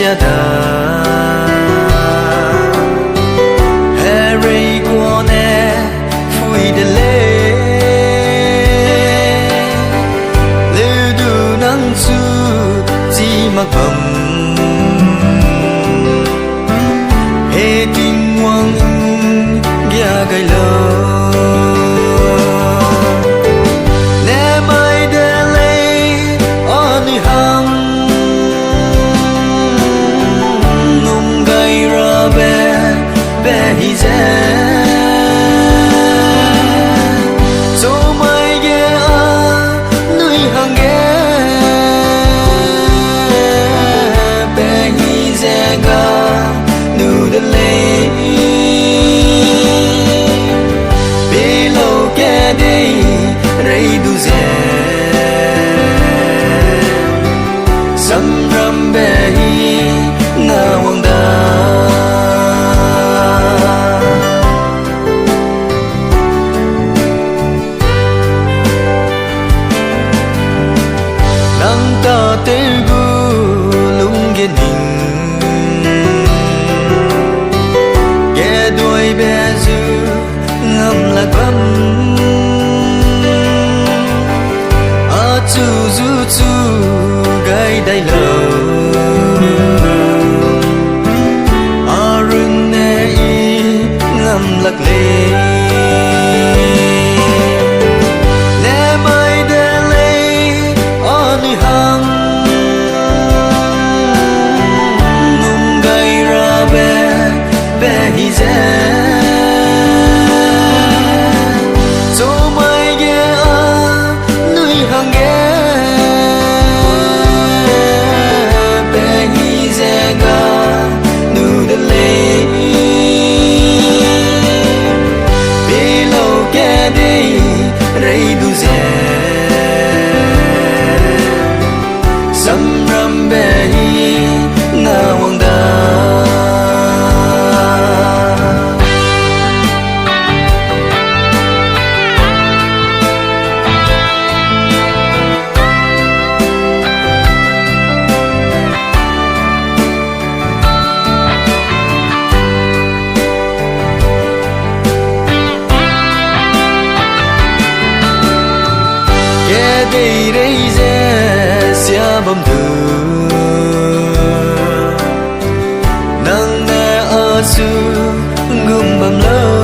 cha da Harry qua nè phui de lê lưu du nắng su chỉ mặc bầm he tin hoang gia gai lơ đây lờ arun ne i ngam lạc lê ne mai de lê oni hang nung gai ra be hi ze đây đây dè xia bom từ nang na ở su ngum bầm lơ